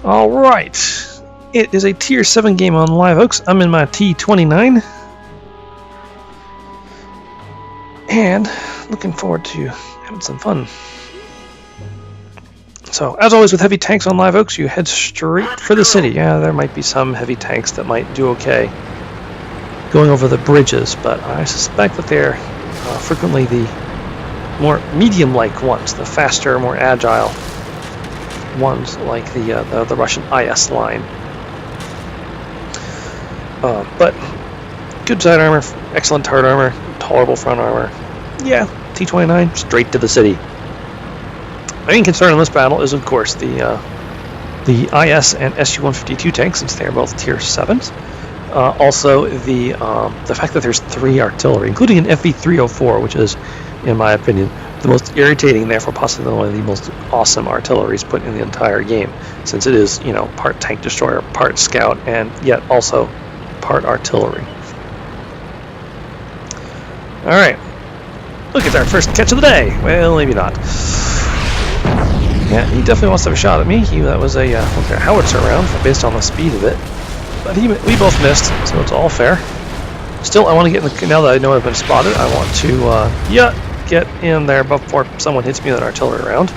Alright, it is a Tier 7 game on Live Oaks. I'm in my T29. And looking forward to having some fun. So, as always with heavy tanks on Live Oaks, you head straight for the city. Yeah, there might be some heavy tanks that might do okay going over the bridges, but I suspect that they're frequently the more medium-like ones, the faster, more agile ones, like the Russian IS line. But good side armor, excellent turret armor, tolerable front armor. Yeah, T29 straight to the city. Main concern in this battle is, of course, the IS and SU-152 tanks, since they are both Tier 7s. Also, the fact that there's 3 artillery, including an FV-304, which is, in my opinion, the most irritating, therefore possibly one of the most awesome artilleries put in the entire game, since it is, part tank destroyer, part scout, and yet also part artillery. All right, look at our first catch of the day. Well, maybe not. Yeah, he definitely wants to have a shot at me. That was a howitzer round based on the speed of it. But we both missed, so it's all fair. Still, I want to get in the... Now that I know I've been spotted, I want to, get in there before someone hits me with an artillery round.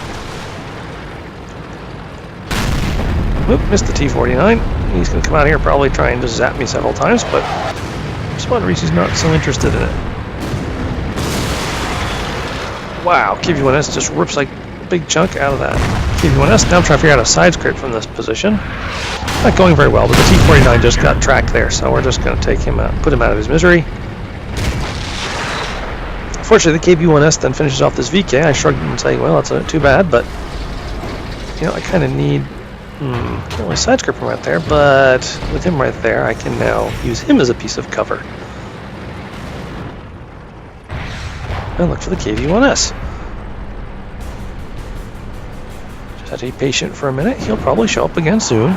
Whoop, missed the T29. He's going to come out here probably try and just zap me several times, but for some odd reason he's not so interested in it. Wow, KV-1S just rips like a big chunk out of that. KV-1S, now I'm trying to figure out a side scrape from this position. Not going very well, but the T29 just got tracked there, so we're just going to take him out, put him out of his misery. Fortunately, the KV-1S then finishes off this VK. I shrugged and say, well, that's too bad, but I kind of need can't really side scrape him right there, but with him right there, I can now use him as a piece of cover. And look for the KV-1S. Just have to be patient for a minute. He'll probably show up again soon.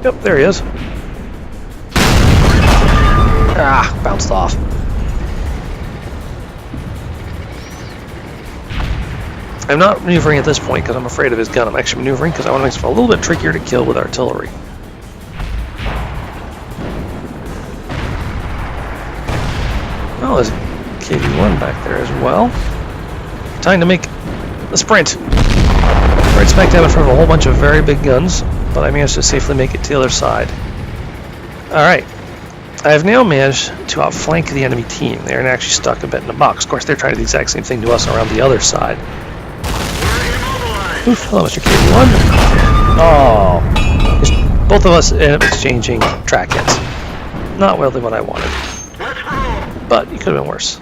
Yep, there he is. Ah, bounced off. I'm not maneuvering at this point because I'm afraid of his gun. I'm actually maneuvering because I want to make it a little bit trickier to kill with artillery. Well, there's KV-1 back there as well. Time to make the sprint. Right smack dab in front of a whole bunch of very big guns, but I managed to safely make it to the other side. Alright. I have now managed to outflank the enemy team. They're actually stuck a bit in a box. Of course, they're trying to do the exact same thing to us around the other side. Oof, hello, Mr. KV-1. Oh. Both of us end up exchanging track hits. Not really what I wanted. But it could have been worse.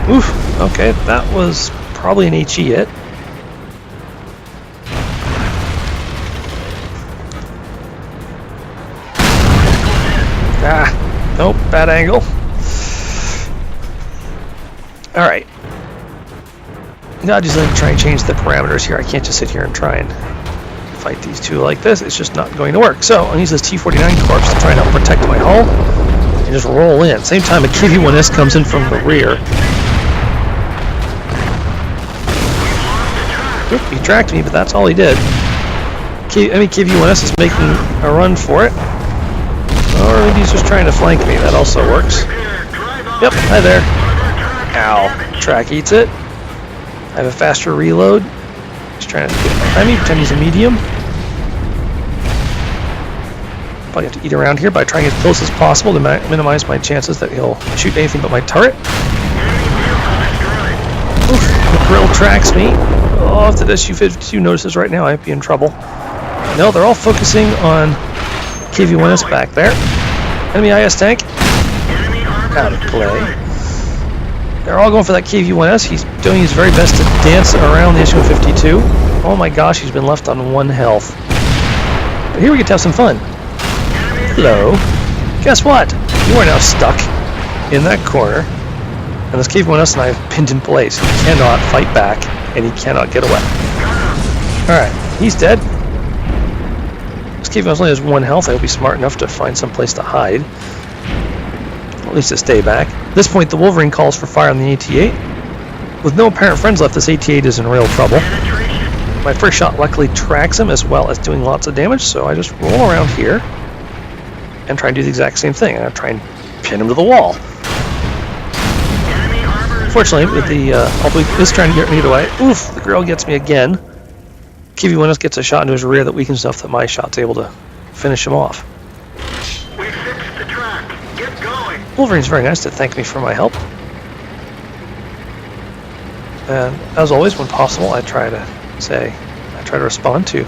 Oof, okay, that was probably an HE hit. Ah, nope, bad angle. Alright. Now just let me try and change the parameters here. I can't just sit here and try and fight these two like this. It's just not going to work. So I'll use this T29 corpse to try and help protect my hull and just roll in. Same time a KV-1S comes in from the rear. Oop, he tracked me, but that's all he did. KV-1S is making a run for it. Or maybe he's just trying to flank me. That also works. Yep, hi there. Ow. Track eats it. I have a faster reload. Just trying to get behind me, pretend he's a medium. Probably have to eat around here by trying as close as possible to minimize my chances that he'll shoot anything but my turret. Oof, the grill tracks me. Oh, if the SU-52 notices right now, I'd be in trouble. No, they're all focusing on KV-1S back there. Enemy IS tank. Out of play. They're all going for that KV-1S. He's doing his very best to dance around the SU-52. Oh my gosh, he's been left on 1 health. But here we get to have some fun. Hello. Guess what? You are now stuck in that corner. And this KV-1S and I have pinned in place. He cannot fight back, and he cannot get away. Alright, he's dead. This KV-1S only has 1 health. I hope he's smart enough to find some place to hide. At least to stay back. At this point, the Wolverine calls for fire on the AT-8. With no apparent friends left, this AT-8 is in real trouble. My first shot luckily tracks him as well as doing lots of damage, so I just roll around here and try and do the exact same thing. I try and pin him to the wall. Fortunately, with the although he's trying to get me away, oof, the grill gets me again. KV-1S gets a shot into his rear that weakens enough that my shot's able to finish him off. We fixed the track. Get going. Wolverine's very nice to thank me for my help. And as always, when possible, I try to respond to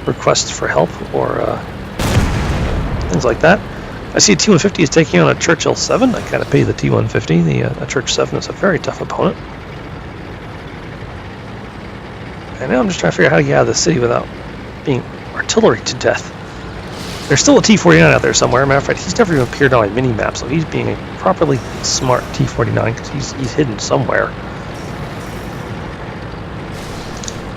requests for help or things like that. I see a T-150 is taking on a Churchill 7. I kind of pay the T-150. The Church 7 is a very tough opponent. And now I'm just trying to figure out how to get out of the city without being artillery to death. There's still a T-29 out there somewhere. Matter of fact, he's never even appeared on my mini-map, so he's being a properly smart T-49 because he's hidden somewhere.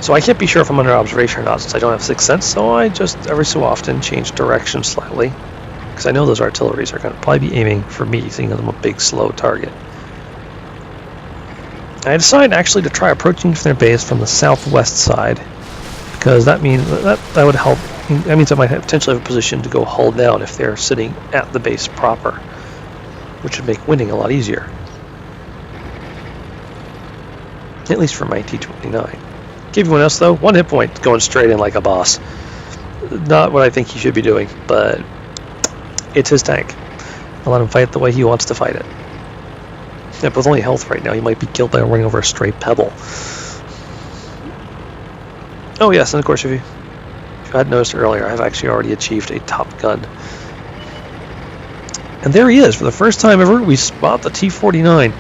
So I can't be sure if I'm under observation or not since I don't have sixth sense, so I just every so often change direction slightly because I know those artilleries are going to probably be aiming for me, seeing them a big, slow target. I decided actually to try approaching from their base from the southwest side because that means that would help. That means I might potentially have a position to go hull down if they're sitting at the base proper, which would make winning a lot easier. At least for my T29. KV-1S though, 1 hit point going straight in like a boss. Not what I think he should be doing, but it's his tank. I'll let him fight the way he wants to fight it. Yeah, but with only health right now, he might be killed by running over a stray pebble. Oh yes, and of course if you had noticed earlier, I've actually already achieved a Top Gun. And there he is, for the first time ever, we spot the T-49.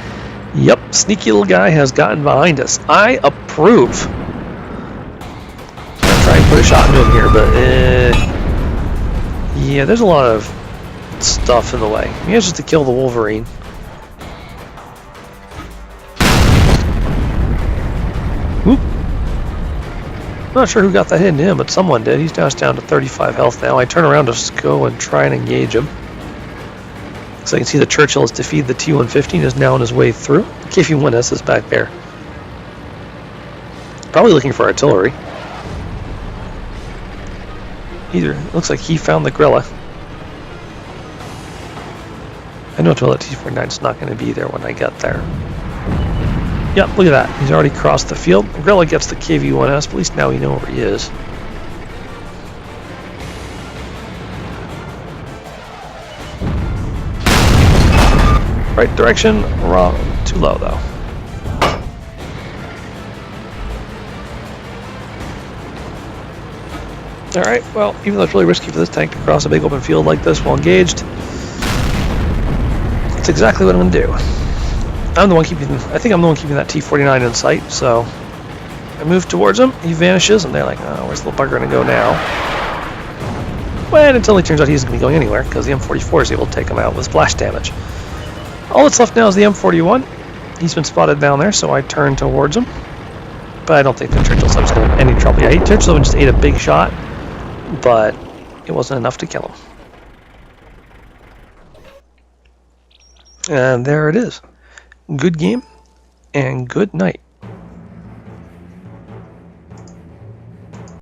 Yep, sneaky little guy has gotten behind us. I approve. I'll try and put a shot into him here, but yeah, there's a lot of stuff in the way. He has just to kill the Wolverine. Whoop. Not sure who got that hit into him, but someone did. He's down to 35 health now. I turn around to go and try and engage him. So you can see the Churchill has defeated the T-150 and is now on his way through. The KV-1S is back there. Probably looking for artillery. Looks like he found the Grilla. I know the T-49 is not going to be there when I get there. Yep, look at that. He's already crossed the field. The Grilla gets the KV-1S, but at least now we know where he is. Right direction, wrong. Too low though. Alright, well, even though it's really risky for this tank to cross a big open field like this while engaged, it's exactly what I'm going to do. I think I'm the one keeping that T-49 in sight, so I move towards him, he vanishes, and they're like, oh, where's the little bugger going to go now? Well, until it turns out he's going to be going anywhere, because the M44 is able to take him out with splash damage. All that's left now is the M41. He's been spotted down there, so I turn towards him. But I don't think the Churchill 7's going to have any trouble. Yeah, Churchill 7 just ate a big shot, but it wasn't enough to kill him. And there it is. Good game, and good night.